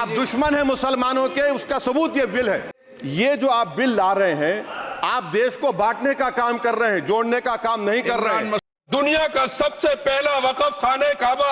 आप दुश्मन हैं मुसलमानों के, उसका सबूत ये बिल है। ये जो आप बिल ला रहे हैं, आप देश को बांटने का काम कर रहे हैं, जोड़ने का काम नहीं कर रहे हैं। दुनिया का सबसे पहला वक़फ़ खाने काबा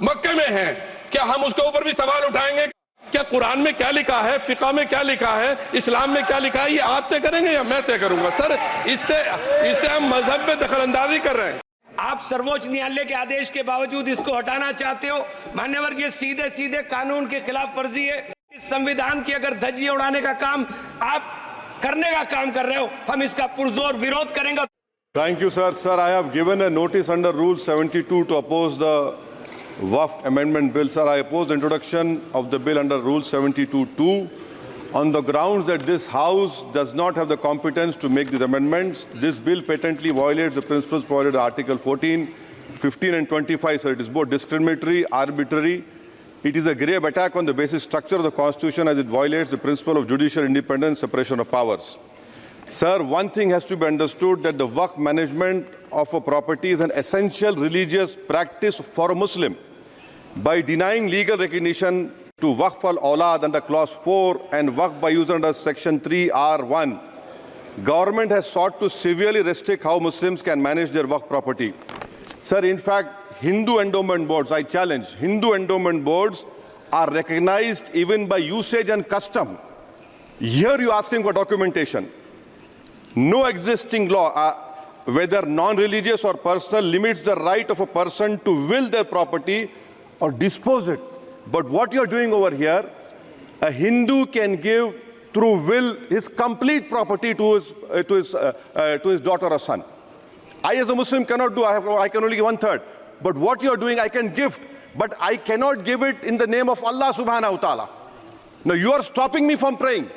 मक्के में है, क्या हम उसके ऊपर भी सवाल उठाएंगे? क्या कुरान में क्या लिखा है, फिक़ह में क्या लिखा है, इस्लाम में क्या लिखा है, ये आप तय करेंगे या मैं तय करूंगा? सर, इससे हम मजहब में दखलंदाजी कर रहे हैं। आप सर्वोच्च न्यायालय के आदेश के बावजूद इसको हटाना चाहते हो। मान्यवर, ये सीधे सीधे कानून के खिलाफ वर्जी है। इस संविधान की अगर धज्जियां उड़ाने का काम आप करने का काम कर रहे हो, हम इसका पुरजोर विरोध करेंगे। Thank you, sir. Sir, I have given a notice under Rule 72 to oppose the Waqf Amendment Bill. Sir, I oppose the introduction of the bill under Rule 72(2) on the grounds that this House does not have the competence to make these amendments. This bill patently violates the principles provided in Article 14, 15 and 25. Sir, it is both discriminatory, arbitrary. It is a grave attack on the basic structure of the Constitution as it violates the principle of judicial independence, separation of powers. Sir, one thing has to be understood, that the Waqf management of a property is an essential religious practice for a Muslim. By denying legal recognition to Waqf al-Awlad under Clause 4 and Waqf by user under Section 3(r)(1), government has sought to severely restrict how Muslims can manage their Waqf property. Sir, in fact, Hindu endowment boards, I challenge, Hindu endowment boards are recognized even by usage and custom. Here you are asking for documentation. No existing law, whether non-religious or personal, limits the right of a person to will their property or dispose it. But what you are doing over here, a Hindu can give through will his complete property to his daughter or son. I as a Muslim cannot do, I can only give 1/3. But what you are doing, I can gift, but I cannot give it in the name of Allah subhanahu wa ta'ala. Now you are stopping me from praying.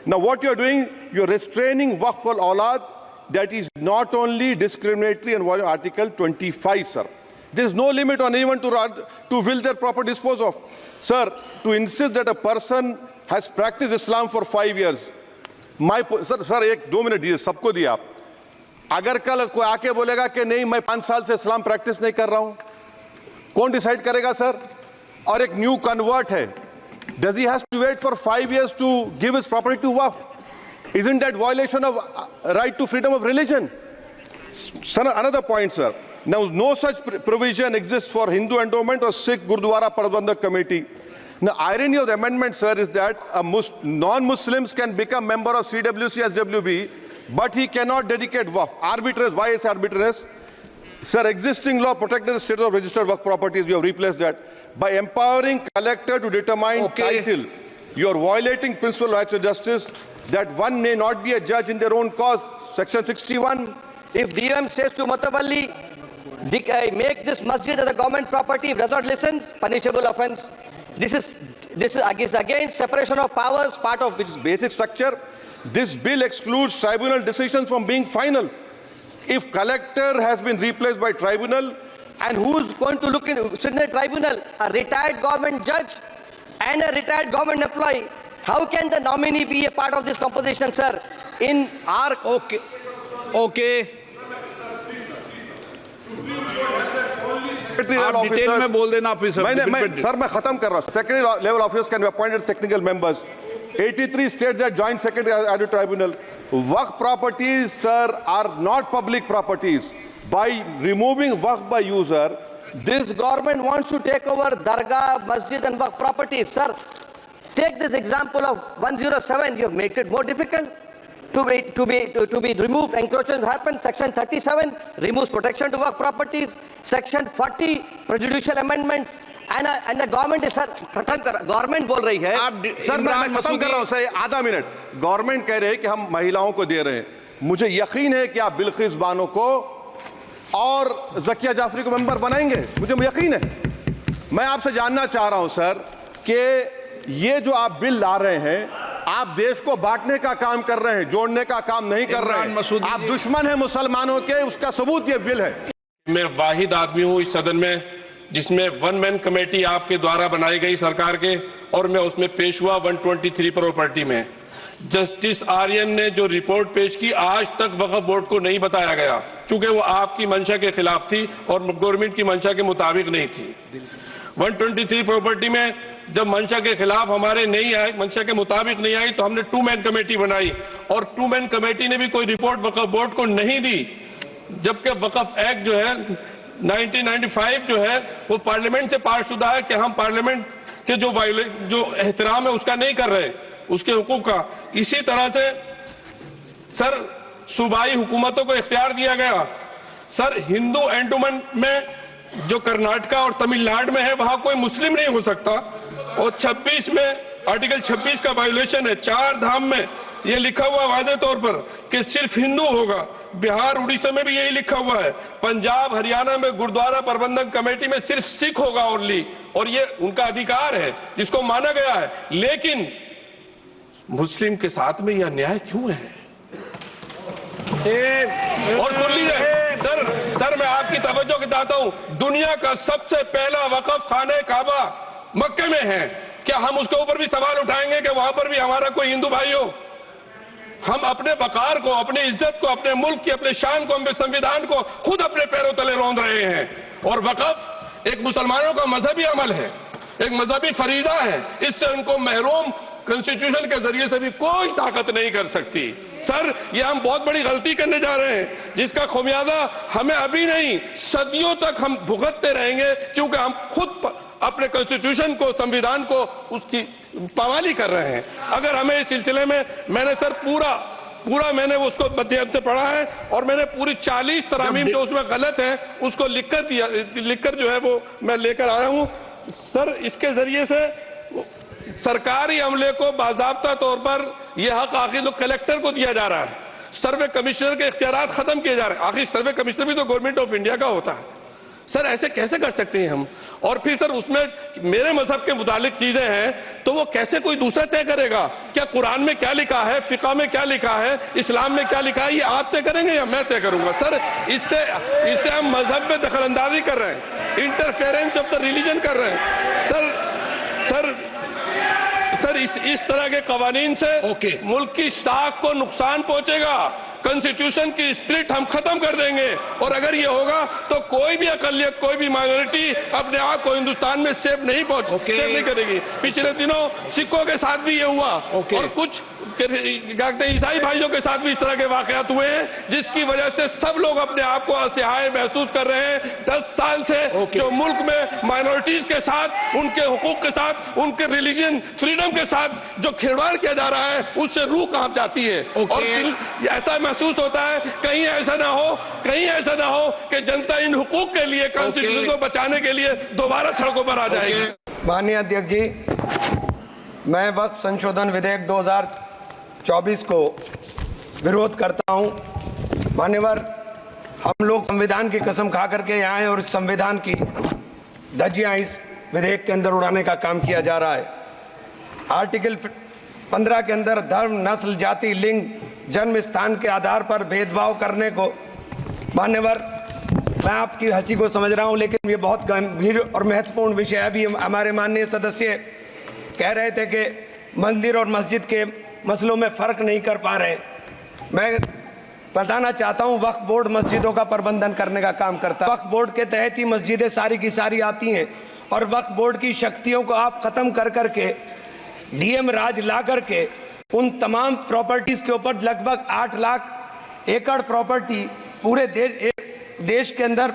Now what you are doing, you are restraining Waqf al-Awlad. That is not only discriminatory and violating Article 25, sir. There is no limit on anyone to will their property dispose of. Sir, to insist that a person has practiced Islam for 5 years, sir, एक 2 minute दिए, सबको दिया आप। अगर कल कोई आके बोलेगा कि नहीं मैं 5 साल से इस्लाम प्रैक्टिस नहीं कर रहा हूं, कौन डिसाइड करेगा सर? और एक न्यू कन्वर्ट है, does he has to wait for 5 years to give his property to Waqf? Isn't that violation of right to freedom of religion? Sir, another point, sir. Now, no such provision exists for Hindu endowment or Sikh Gurdwara Prabandhak Committee. Now, irony of the amendment, sir, is that non-Muslims can become member of CWC, SWB, but he cannot dedicate Waqf. Arbitrariness. Why is arbitrariness? Sir, existing law protected the status of registered Waqf properties. You have replaced that. By empowering collector to determine title, you are violating principle of rights of justice, that one may not be a judge in their own cause. Section 61. If DM says to Mutawalli, make this masjid as a government property, if does not listen, punishable offence. This is against separation of powers, part of which is basic structure. This bill excludes tribunal decisions from being final. If collector has been replaced by tribunal, and who's going to look in the tribunal? A retired government judge and a retired government employee. How can the nominee be a part of this composition, sir? In our okay आप detail में बोल देना officer. Sir मैं खत्म कर रहा हूं। Secretary level officers can be appointed technical members. 83 states that joint secretary added tribunal. Waqf properties, sir, are not public properties. By removing Waqf by user, this government wants to take over Dargah, Masjid and Waqf properties. Sir, take this example of 107. You have made it more difficult to be removed. Encroachment happens. Section 37 removes protection to Waqf properties. Section 40 prejudicial amendments. And the government is, sir, government बोल रही है। Sir मैं खत्म कर रहा हूं sir, आधा minute. Government कह रहे हैं कि हम महिलाओं को दे रहे हैं। मुझे यकीन है कि आप बिल्किस बानो को और ज़किया जाफरी को मेंबर बनाएंगे, मुझे यकीन है। मैं आपसे जानना चाह रहा हूं सर कि ये जो आप बिल ला रहे हैं, आप देश को बांटने का काम कर रहे हैं, जोड़ने का काम नहीं कर रहे हैं। आप दुश्मन हैं मुसलमानों के, उसका सबूत ये बिल है। मैं वाहिद आदमी हूं इस सदन में जिसमें 1 मैन कमेटी आपके द्वारा बनाई गई सरकार के, और मैं उसमें पेश हुआ 123 प्रॉपर्टी में। जस्टिस आर्यन ने जो रिपोर्ट पेश की, आज तक वक्फ बोर्ड को नहीं बताया गया, चूंकि वो आपकी मंशा के खिलाफ थी और गवर्नमेंट की मंशा के मुताबिक नहीं थी। 123 प्रॉपर्टी में जब मंशा के खिलाफ हमारे नहीं आई, मंशा के मुताबिक नहीं आई, तो हमने 2 मैन कमेटी बनाई और 2 मैन कमेटी ने भी कोई रिपोर्ट वक्फ बोर्ड को नहीं दी, जबकि वक्फ एक्ट जो है 1995 जो है वो पार्लियामेंट से पास शुदा है कि हम पार्लियामेंट के जो एहतराम है उसका नहीं कर रहे, उसके हुकूक का। इसी तरह से सर सूबाई हुकूमतों को इख्तियार दिया गया। सर हिंदू एंडोमेंट में जो कर्नाटका और तमिलनाडु में है वहां कोई मुस्लिम नहीं हो सकता, और 26 में आर्टिकल 26 का वायोलेशन है। 4 धाम में ये लिखा हुआ वाज़े तौर पर कि सिर्फ हिंदू होगा। बिहार उड़ीसा में भी यही लिखा हुआ है। पंजाब हरियाणा में गुरुद्वारा प्रबंधन कमेटी में सिर्फ सिख होगा ओनली, और ये उनका अधिकार है जिसको माना गया है। लेकिन मुस्लिम के साथ में यह अन्याय क्यों है? और सुन लीजिए सर मैं आपकी तवज्जो के चाहता हूं, दुनिया का सबसे पहला वक्फ खाने काबा मक्के में है। क्या हम उसके ऊपर भी सवाल उठाएंगे कि वहां पर भी हमारा कोई हिंदू भाई हो? हम अपने वकार को, अपनी इज्जत को, अपने मुल्क की, अपने शान को, अपने संविधान को खुद अपने पैरों तले रौंद रहे हैं। और वक्फ एक मुसलमानों का मजहबी अमल है, एक मजहबी फरीजा है। इससे उनको महरूम कॉन्स्टिट्यूशन के जरिए से भी कोई ताकत नहीं कर सकती। सर ये हम बहुत बड़ी गलती करने जा रहे हैं, जिसका खुमियाजा हमें अभी नहीं सदियों तक हम भुगतते रहेंगे, क्योंकि हम खुद अपने कॉन्स्टिट्यूशन को, संविधान को, उसकी पामाली कर रहे हैं। अगर हमें इस सिलसिले में मैंने सर पूरा मैंने उसको मध्यम से पढ़ा है, और मैंने पूरी 40 तरामीम जो उसमें गलत है उसको लिखकर जो है वो मैं लेकर आया हूं। सर इसके जरिए से सरकारी अमले को बाज़ाब्ता तौर पर यह हक आखिर कलेक्टर को दिया जा रहा है, सर्वे कमिश्नर के इख्तियारात खत्म किए जा रहे हैं। आखिर सर्वे कमिश्नर भी तो गवर्नमेंट ऑफ इंडिया का होता है। सर ऐसे कैसे कर सकते हैं हम? और फिर सर उसमें मेरे मजहब के मुतालिक चीजें हैं तो वो कैसे कोई दूसरा तय करेगा? क्या कुरान में क्या लिखा है, फिका में क्या लिखा है, इस्लाम में क्या लिखा है, ये आप तय करेंगे या मैं तय करूंगा? सर इससे हम मजहब में दखल अंदाजी कर रहे हैं, इंटरफेरेंस ऑफ द रिलीजन कर रहे हैं। सर इस तरह के कवानीन से मुल्क की साख को नुकसान पहुंचेगा। कॉन्स्टिट्यूशन की स्पिरिट हम खत्म कर देंगे, और अगर ये होगा तो कोई भी अकलियत, कोई भी माइनॉरिटी अपने आप को हिंदुस्तान में सेफ नहीं करेगी। पिछले दिनों सिखों के साथ भी ये हुआ, और कुछ ईसाई भाइयों के साथ भी इस तरह के वाकयात हुए हैं, जिसकी वजह से सब लोग अपने आप को असहाय महसूस कर रहे हैं। 10 साल से जो मुल्क में माइनॉरिटीज के साथ, उनके हुकूक के साथ, उनके रिलीजन फ्रीडम के साथ जो खिलवाड़ किया जा रहा है, उससे रूह कांप जाती है। और ऐसा महसूस होता है कहीं ऐसा ना हो कि जनता इन हुकूक के लिए, कॉन्स्टिट्यूशन को बचाने के लिए दोबारा सड़कों पर आ जाएगी। माननीय अध्यक्ष जी, मैं वक्फ संशोधन विधेयक 2024 को विरोध करता हूं। मान्यवर, हम लोग संविधान की कसम खा करके यहाँ आए और इस संविधान की धज्जियां इस विधेयक के अंदर उड़ाने का काम किया जा रहा है। आर्टिकल 15 के अंदर धर्म, नस्ल, जाति, लिंग, जन्म स्थान के आधार पर भेदभाव करने को, मान्यवर मैं आपकी हंसी को समझ रहा हूं, लेकिन ये बहुत गंभीर और महत्वपूर्ण विषय है। अभी हमारे माननीय सदस्य कह रहे थे कि मंदिर और मस्जिद के मसलों में फ़र्क नहीं कर पा रहे। मैं बताना चाहता हूं, वक्फ बोर्ड मस्जिदों का प्रबंधन करने का काम करता है। वक्फ बोर्ड के तहत ही मस्जिदें सारी की सारी आती हैं, और वक्फ बोर्ड की शक्तियों को आप ख़त्म कर करके डीएम राज ला करके उन तमाम प्रॉपर्टीज़ के ऊपर लगभग 8 लाख एकड़ प्रॉपर्टी पूरे देश के अंदर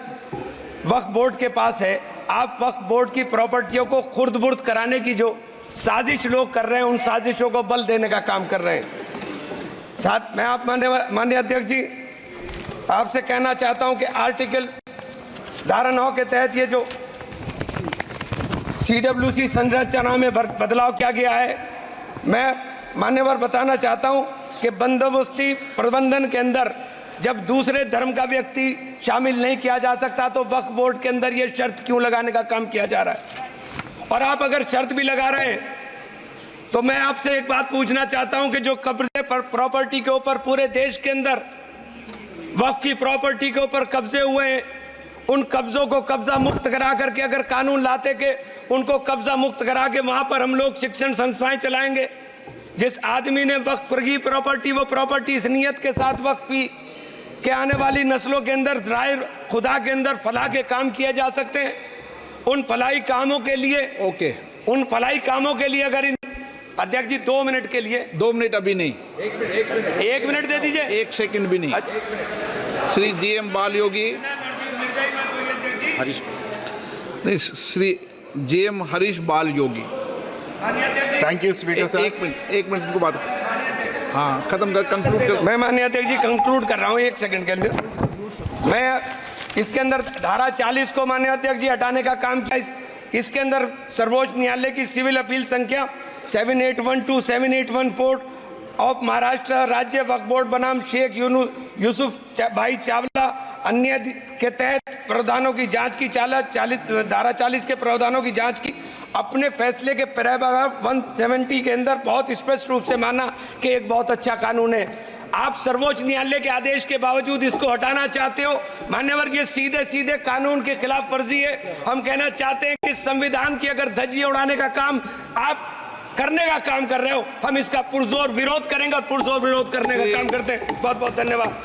वक्फ बोर्ड के पास है। आप वक्फ बोर्ड की प्रॉपर्टियों को खुर्द-बुर्द कराने की जो साजिश लोग कर रहे हैं, उन साजिशों को बल देने का काम कर रहे हैं। साथ मैं आप माननीय अध्यक्ष जी आपसे कहना चाहता हूं कि आर्टिकल धारा 9 के तहत ये जो CWC संरचना में बदलाव किया गया है, मैं मान्यवर बताना चाहता हूं कि बंदोबस्ती प्रबंधन के अंदर जब दूसरे धर्म का व्यक्ति शामिल नहीं किया जा सकता, तो वक्फ बोर्ड के अंदर ये शर्त क्यों लगाने का काम किया जा रहा है? और आप अगर शर्त भी लगा रहे हैं तो मैं आपसे एक बात पूछना चाहता हूं कि जो कब्जे पर प्रॉपर्टी के ऊपर पूरे देश के अंदर वक्फ की प्रॉपर्टी के ऊपर कब्जे हुए हैं, उन कब्जों को कब्जा मुक्त करा करके अगर कानून लाते के उनको कब्जा मुक्त करा के वहां पर हम लोग शिक्षण संस्थाएं चलाएंगे। जिस आदमी ने वक्फ की प्रॉपर्टी, वो प्रॉपर्टी इस नियत के साथ वक्फ की कि आने वाली नस्लों के अंदर राय खुदा के अंदर फलाह के काम किए जा सकते हैं, उन फलाई कामों के लिए ओके, अगर अध्यक्ष जी 2 मिनट के लिए 2 मिनट अभी नहीं, 1 मिनट दे दीजिए। 1 सेकंड भी नहीं। श्री GM बाल योगी, नहीं, Shri GM Harish Balayogi. Thank you speaker sir. 1 minute को बात, हाँ खत्म कर, कंक्लूड कर। मैं माननीय अध्यक्ष जी कंक्लूड कर रहा हूँ 1 सेकंड के अंदर। मैं इसके अंदर धारा 40 को माननीय अध्यक्ष जी हटाने का काम किया। इसके अंदर सर्वोच्च न्यायालय की सिविल अपील संख्या 7812 7814 ऑफ महाराष्ट्र राज्य वक्फ बोर्ड बनाम शेख यूसुफ भाई चावला अन्य के तहत प्रावधानों की जांच की धारा 40 के प्रावधानों की जांच की। अपने फैसले के पैराग्राफ 170 के अंदर बहुत स्पष्ट रूप से माना कि एक बहुत अच्छा कानून है। आप सर्वोच्च न्यायालय के आदेश के बावजूद इसको हटाना चाहते हो मान्यवर, ये सीधे सीधे कानून के खिलाफ वर्जी है। हम कहना चाहते हैं कि संविधान की अगर धज्जियां उड़ाने का काम आप करने का काम कर रहे हो, हम इसका पुरजोर विरोध करेंगे और पुरजोर विरोध करने का काम करते हैं। बहुत बहुत धन्यवाद।